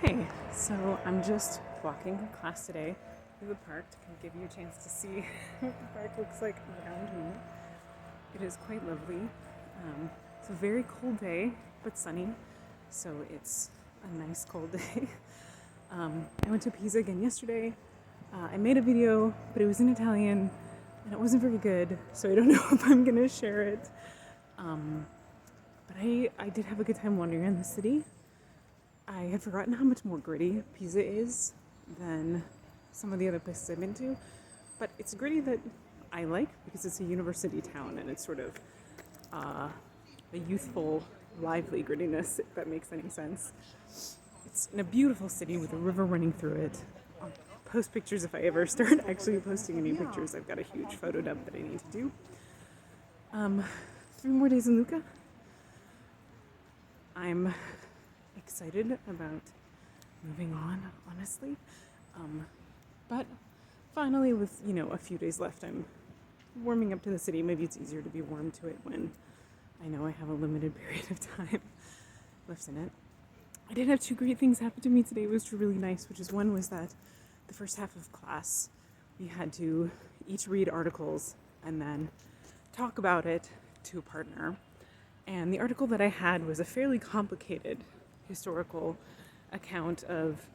Hey, so I'm just walking from class today through the park to kind of give you a chance to see what the park looks like around me. It is quite lovely. It's a very cold day, but sunny, so it's a nice cold day. I went to Pisa again yesterday. I made a video, but it was in Italian, and it wasn't very good, so I don't know if I'm gonna share it. But I did have a good time wandering around the city. I had forgotten how much more gritty Pisa is than some of the other places I've been to, but it's gritty that I like because it's a university town and it's sort of a youthful, lively grittiness, if that makes any sense. It's in a beautiful city with a river running through it. I'll post pictures if I ever start actually posting any pictures. I've got a huge photo dump that I need to do. 3 more days in Lucca. I'm excited about moving on, honestly. But finally, with a few days left, I'm warming up to the city. Maybe it's easier to be warm to it when I know I have a limited period of time left in it. I did have 2 great things happen to me today, which were really nice, which is one was that the first half of class, we had to each read articles and then talk about it to a partner. And the article that I had was a fairly complicated historical account of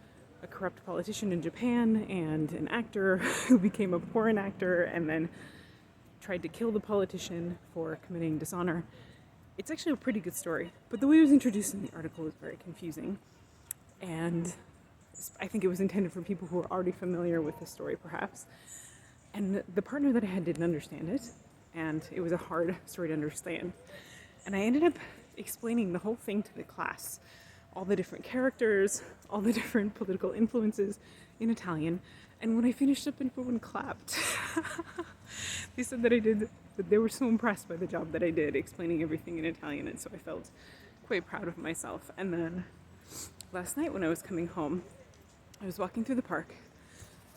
a corrupt politician in Japan and an actor who became a porn actor and then tried to kill the politician for committing dishonor. It's actually a pretty good story, but the way it was introduced in the article was very confusing. And I think it was intended for people who are already familiar with the story, perhaps. And the partner that I had didn't understand it, and it was a hard story to understand. And I ended up explaining the whole thing to the class, all the different characters, all the different political influences in Italian. And when I finished up, everyone clapped. They said that they were so impressed by the job that I did explaining everything in Italian, and so I felt quite proud of myself. And then last night when I was coming home, I was walking through the park,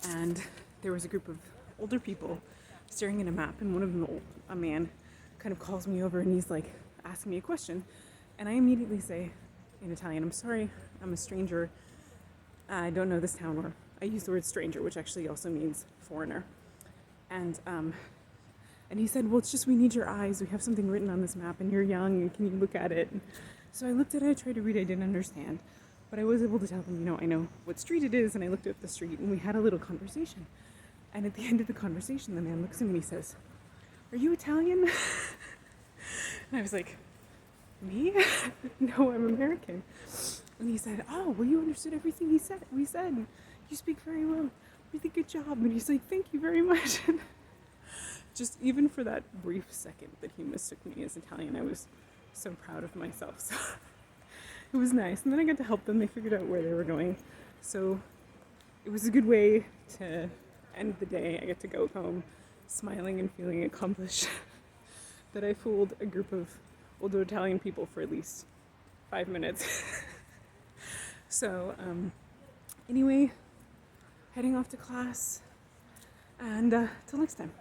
and there was a group of older people staring at a map, and one of them, a man, kind of calls me over and he's like asking me a question, and I immediately say in Italian, "I'm sorry, I'm a stranger. I don't know this town," or I use the word stranger, which actually also means foreigner. And he said, "Well, it's just we need your eyes. We have something written on this map, and you're young, and can you look at it?" And so I looked at it, I tried to read, I didn't understand, but I was able to tell him, I know what street it is, and I looked up the street, and we had a little conversation. And at the end of the conversation, the man looks at me and he says, "Are you Italian?" And I was like, "Me? No, I'm American." And he said, "Oh, well, you understood everything we said. You speak very well. Really good job." And he's like, "Thank you very much." And just even for that brief second that he mistook me as Italian, I was so proud of myself. So it was nice. And then I got to help them. They figured out where they were going. So it was a good way to end the day. I get to go home smiling and feeling accomplished that I fooled a group of older Italian people for at least 5 minutes. So anyway, heading off to class, and till next time.